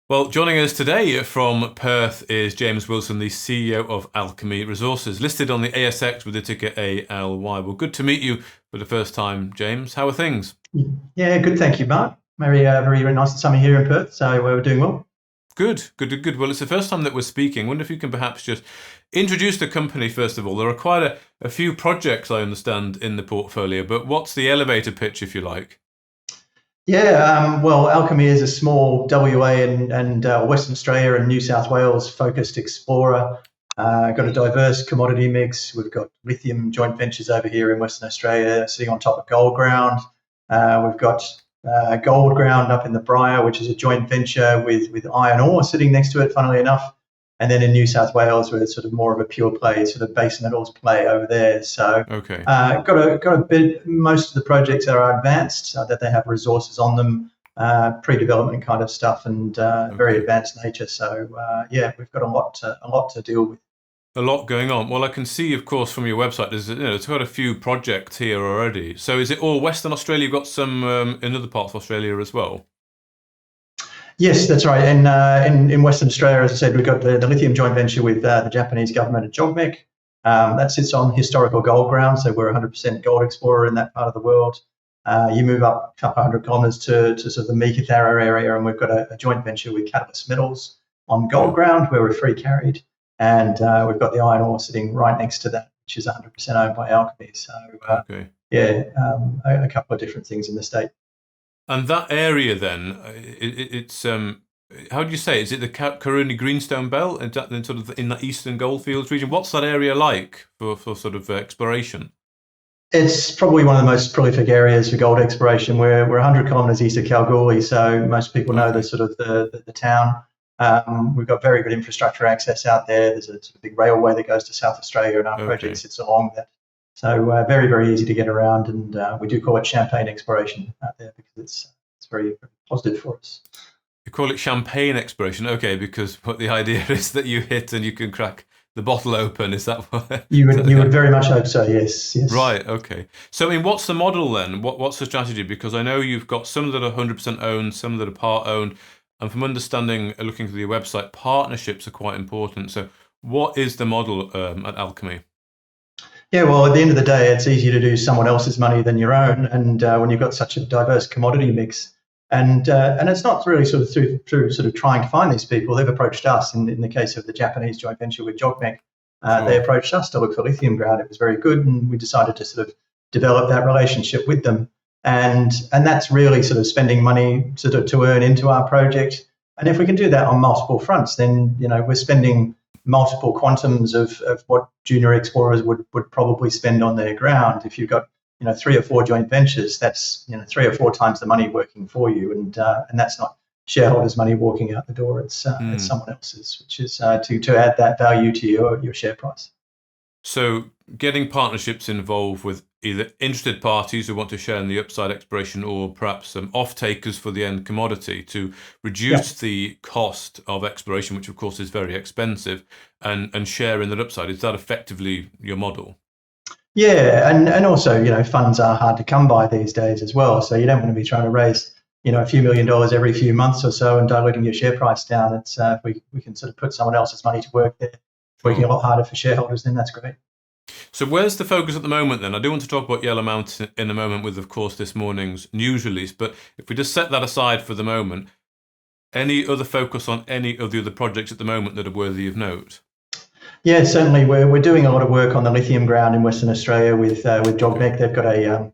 Well, joining us today from Perth is James Wilson, the CEO of Alchemy Resources, listed on the ASX with the ticker ALY. Well, good to meet you for the first time, James. How are things? Yeah, good. Thank you, Mark. Very nice and sunny here in Perth, so we're doing well. Good. Well, it's the first time that we're speaking. I wonder if you can perhaps just introduce the company first of all. There are quite a few projects, I understand, in the portfolio, but what's the elevator pitch, if you like? Well, Alchemy is a small WA and Western Australia and New South Wales focused explorer. Got a diverse commodity mix. We've got lithium joint ventures over here in Western Australia, sitting on top of gold ground. We've got gold ground up in the Briar, which is a joint venture with iron ore sitting next to it, funnily enough. And then in New South Wales, we're sort of more of a pure play, sort of base metals play over there. So Okay. got a bit. Most of the projects are advanced, so that they have resources on them, pre-development kind of stuff, and very advanced nature. So yeah, we've got a lot to deal with. A lot going on. Well, I can see, of course, from your website, there's quite a few projects here already. So is it all Western Australia? You've got some in other parts of Australia as well? Yes, that's right. And in Western Australia, as I said, we've got the lithium joint venture with the Japanese government at JOGMEC. That sits on historical gold ground, so we're 100% gold explorer in that part of the world. You move up a couple hundred kilometres to sort of the Meekatharra area, and we've got a joint venture with Catalyst Metals on gold ground where we're free carried. And we've got the iron ore sitting right next to that, which is 100% owned by Alchemy. So, Okay. yeah, a couple of different things in the state. And that area then, it's how do you say? Is it the Karuni Greenstone Belt? Is that in sort of in that eastern goldfields region? What's that area like for sort of exploration? It's probably one of the most prolific areas for gold exploration. We're 100 kilometres east of Kalgoorlie, so most people know the sort of the town. We've got very good infrastructure access out there. There's a sort of big railway that goes to South Australia, and our project sits along that. So very easy to get around, and we do call it champagne exploration out there because it's very positive for us. You call it champagne exploration, okay? Because what the idea is that you hit and you can crack the bottle open. Is that what? You would very much hope so. Yes. Right. Okay. So, I mean, what's the model then? What's the strategy? Because I know you've got some that are 100% owned, some that are part owned, and from understanding, looking through your website, partnerships are quite important. So, what is the model at Alchemy? Yeah, well, at the end of the day, it's easier to do someone else's money than your own, and when you've got such a diverse commodity mix, and it's not really sort of through sort of trying to find these people. They've approached us. In the case of the Japanese joint venture with JOGMEC, they approached us to look for lithium ground. It was very good, and we decided to sort of develop that relationship with them, and that's really sort of spending money sort of to earn into our project. And if we can do that on multiple fronts, then we're spending multiple quantums of what junior explorers would probably spend on their ground. If you've got 3 or 4 joint ventures, that's 3 or 4 times the money working for you, and that's not shareholders' money walking out the door. It's someone else's, which is to add that value to your share price. So, getting partnerships involved with either interested parties who want to share in the upside exploration or perhaps some off-takers for the end commodity to reduce the cost of exploration, which of course is very expensive, and share in that upside. Is that effectively your model? Yeah, and also, funds are hard to come by these days as well. So you don't want to be trying to raise, a few $1 million every few months or so and diluting your share price down. It's if we can sort of put someone else's money to work there, working a lot harder for shareholders, then that's great. So where's the focus at the moment then? I do want to talk about Yellow Mountain in a moment with, of course, this morning's news release. But if we just set that aside for the moment, any other focus on any of the other projects at the moment that are worthy of note? Yeah, certainly. We're doing a lot of work on the lithium ground in Western Australia with JOGMEC. They've got a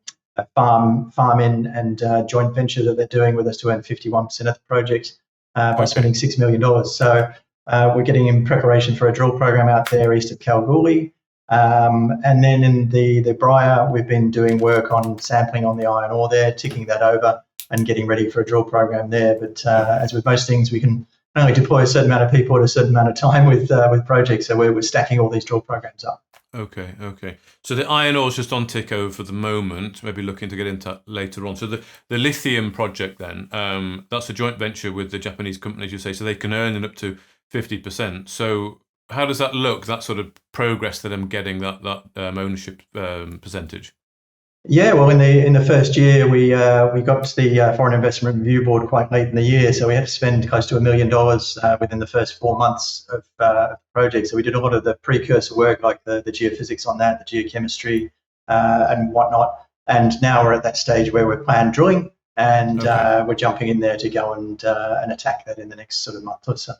farm in and joint venture that they're doing with us to earn 51% of the project by spending $6 million. So we're getting in preparation for a drill program out there east of Kalgoorlie. And then in the Briar, we've been doing work on sampling on the iron ore there, ticking that over and getting ready for a drill program there. But as with most things, we can only deploy a certain amount of people at a certain amount of time with projects. So we're stacking all these drill programs up. Okay. So the iron ore is just on tick over for the moment, maybe looking to get into that later on. So the lithium project then, that's a joint venture with the Japanese company, as you say, so they can earn up to 50%. So how does that look, that sort of progress that I'm getting, that ownership percentage? Yeah, well, in the first year, we got to the Foreign Investment Review Board quite late in the year, so we had to spend close to $1 million within the first 4 months of the project. So we did a lot of the precursor work, like the geophysics on that, the geochemistry, and whatnot. And now we're at that stage where we're planned drilling, and we're jumping in there to go and attack that in the next sort of month or so.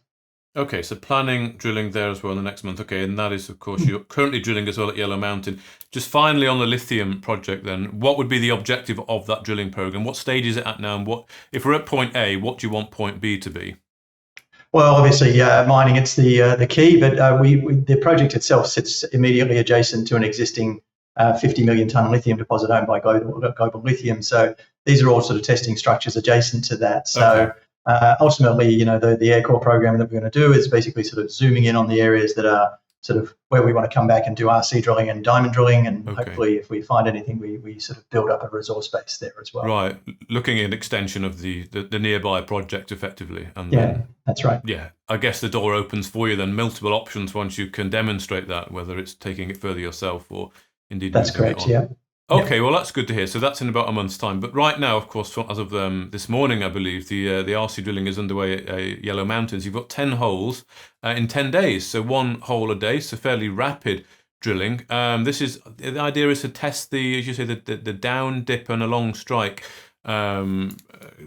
Okay, so planning drilling there as well in the next month. Okay, and that is, of course, you're currently drilling as well at Yellow Mountain. Just finally on the lithium project then, what would be the objective of that drilling program? What stage is it at now? And what, if we're at point A, what do you want point B to be? Well, obviously, mining it's the key, but the project itself sits immediately adjacent to an existing 50 million ton lithium deposit owned by Global Lithium. So these are all sort of testing structures adjacent to that. So ultimately, the air core program that we're going to do is basically sort of zooming in on the areas that are sort of where we want to come back and do RC drilling and diamond drilling, and hopefully if we find anything, we sort of build up a resource base there as well. Right, looking at an extension of the nearby project effectively. And yeah, then, that's right. Yeah, I guess the door opens for you then, multiple options once you can demonstrate that, whether it's taking it further yourself or indeed. That's correct, yeah. Okay, well, that's good to hear. So that's in about a month's time. But right now, of course, as of this morning, I believe, the RC drilling is underway at Yellow Mountains. You've got 10 holes in 10 days, so 1 hole a day, so fairly rapid drilling. The idea is to test as you say, the down dip and a long strike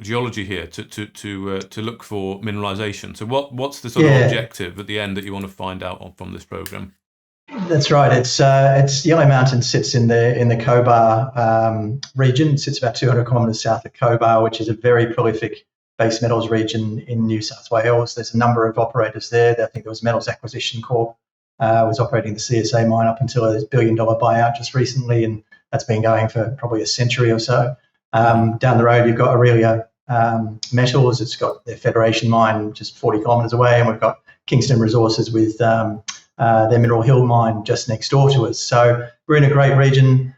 geology here to look for mineralization. So what's the sort of objective at the end that you want to find out from this program? That's right. It's Yellow Mountain sits in the Cobar region. It sits about 200 kilometres south of Cobar, which is a very prolific base metals region in New South Wales. There's a number of operators there. I think there was Metals Acquisition Corp was operating the CSA mine up until a $1 billion buyout just recently, and that's been going for probably a century or so. Down the road, you've got Aurelia Metals. It's got their Federation mine just 40 kilometres away, and we've got Kingston Resources with their Mineral Hill mine just next door to us. So we're in a great region.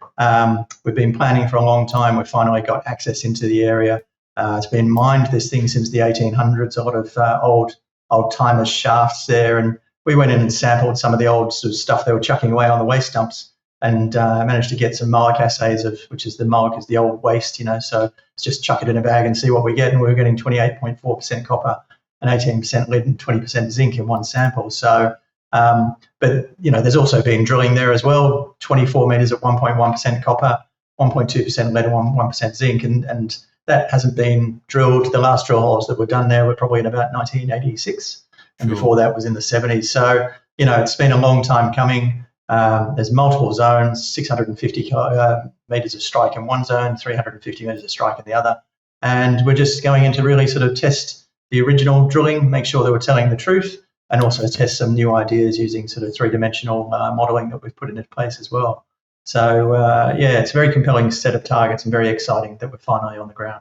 We've been planning for a long time. We've finally got access into the area. It's been mined, this thing, since the 1800s, a lot of old timers shafts there. And we went in and sampled some of the old sort of stuff they were chucking away on the waste dumps, and managed to get some Molic assays which is the Molic is the old waste, so it's just chuck it in a bag and see what we get. And we were getting 28.4% copper and 18% lead and 20% zinc in one sample. So, but there's also been drilling there as well, 24 meters at 1.1% copper, 1.2% lead and 1% zinc, and that hasn't been drilled. The last drill holes that were done there were probably in about 1986, and before that was in the 70s. So, it's been a long time coming. There's multiple zones, 650 meters of strike in one zone, 350 meters of strike in the other. And we're just going in to really sort of test the original drilling, make sure that we're telling the truth, and also test some new ideas using sort of three-dimensional modeling that we've put into place as well. So, it's a very compelling set of targets and very exciting that we're finally on the ground.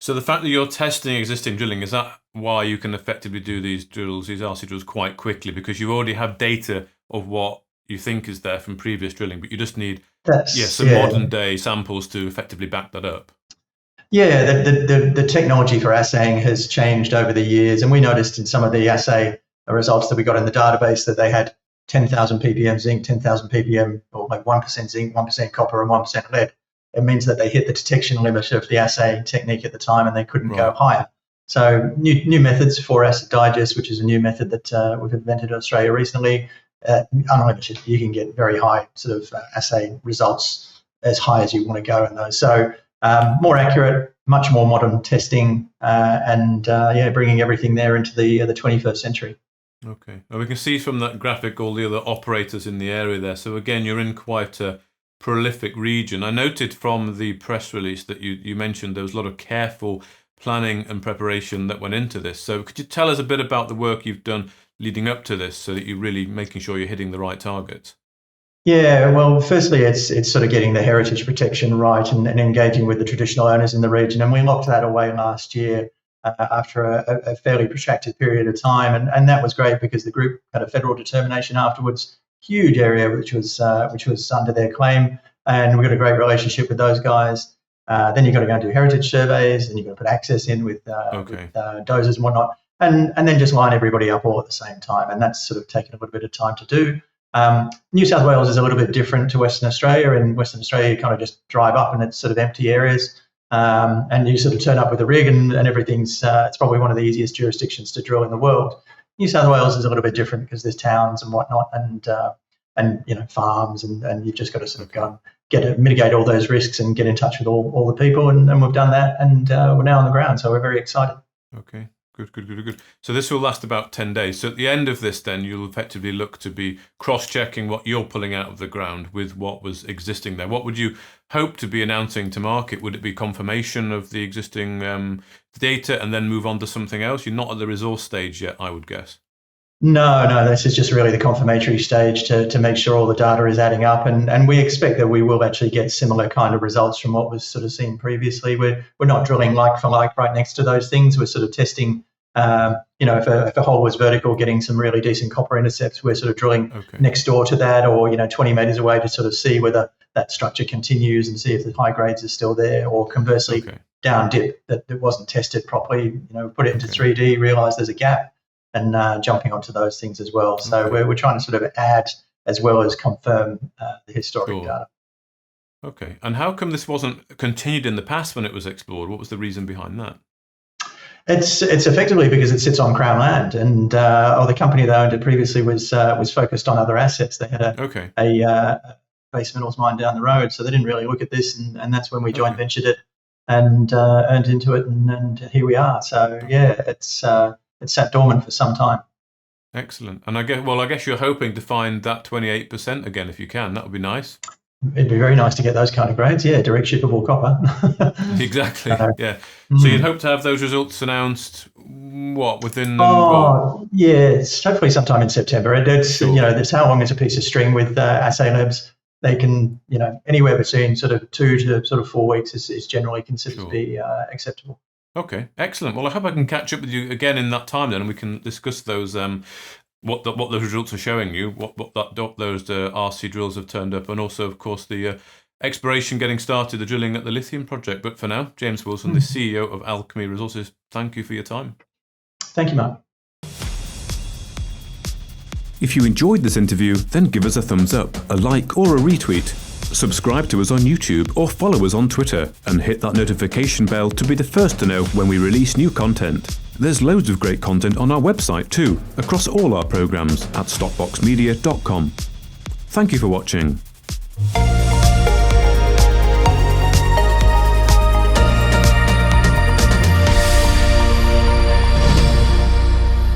So the fact that you're testing existing drilling, is that why you can effectively do these RC drills quite quickly? Because you already have data of what you think is there from previous drilling, but you just need some modern day samples to effectively back that up. Yeah, the technology for assaying has changed over the years, and we noticed in some of the assay results that we got in the database that they had 10,000 ppm zinc, 10,000 ppm, or like 1% zinc, 1% copper, and 1% lead. It means that they hit the detection limit of the assay technique at the time, and they couldn't go higher. So new methods for acid digest, which is a new method that we've invented in Australia recently, unlimited. You can get very high sort of assay results, as high as you want to go in those. So more accurate, much more modern testing, and bringing everything there into the 21st century. Okay. Now we can see from that graphic all the other operators in the area there. So again, you're in quite a prolific region. I noted from the press release that you mentioned there was a lot of careful planning and preparation that went into this. So could you tell us a bit about the work you've done leading up to this, so that you're really making sure you're hitting the right targets? Yeah, well, firstly, it's sort of getting the heritage protection right and engaging with the traditional owners in the region. And we locked that away last year after a fairly protracted period of time. And that was great because the group had a federal determination afterwards, huge area which was under their claim. And we got a great relationship with those guys. Then you've got to go and do heritage surveys, and you've got to put access in with dozers and whatnot. And then just line everybody up all at the same time. And that's sort of taken a little bit of time to do. New South Wales is a little bit different to Western Australia. In Western Australia, you kind of just drive up and it's sort of empty areas. And you sort of turn up with a rig and everything's, it's probably one of the easiest jurisdictions to drill in the world. New South Wales is a little bit different because there's towns and whatnot and farms and you've just got to sort of go and mitigate all those risks and get in touch with all the people. And we've done that and we're now on the ground. So we're very excited. Okay. Good. So this will last about 10 days. So at the end of this, then, you'll effectively look to be cross-checking what you're pulling out of the ground with what was existing there. What would you hope to be announcing to market? Would it be confirmation of the existing data and then move on to something else? You're not at the resource stage yet, I would guess. No, this is just really the confirmatory stage to make sure all the data is adding up. And we expect that we will actually get similar kind of results from what was sort of seen previously. We're not drilling like for like right next to those things. We're sort of testing, if a hole was vertical, getting some really decent copper intercepts, we're sort of drilling next door to that or, 20 metres away to sort of see whether that structure continues and see if the high grades are still there, or conversely, down dip that wasn't tested properly, put it into 3D, realise there's a gap. And jumping onto those things as well. So we're trying to sort of add as well as confirm the historic data. Okay. And how come this wasn't continued in the past when it was explored? What was the reason behind that? It's effectively because it sits on Crown land, and the company that owned it previously was focused on other assets. They had a base metals mine down the road, so they didn't really look at this, and that's when we joint ventured it and earned into it, and here we are. So it's sat dormant for some time. Excellent. And I guess you're hoping to find that 28% again if you can. That would be nice. It'd be very nice to get those kind of grades. Yeah, direct shippable copper. Exactly. Yeah. So you'd hope to have those results announced within? It's hopefully sometime in September. It's there's how long is a piece of string with assay labs. They can anywhere between sort of 2 to sort of 4 weeks is generally considered to be acceptable. Okay, excellent. Well, I hope I can catch up with you again in that time then, and we can discuss those what those results are showing you, what those RC drills have turned up, and also, of course, the exploration getting started, the drilling at the lithium project. But for now, James Wilson, the CEO of Alchemy Resources, thank you for your time. Thank you, Mark. If you enjoyed this interview, then give us a thumbs up, a like, or a retweet. Subscribe to us on YouTube or follow us on Twitter and hit that notification bell to be the first to know when we release new content. There's loads of great content on our website too, across all our programs at stockboxmedia.com. Thank you for watching.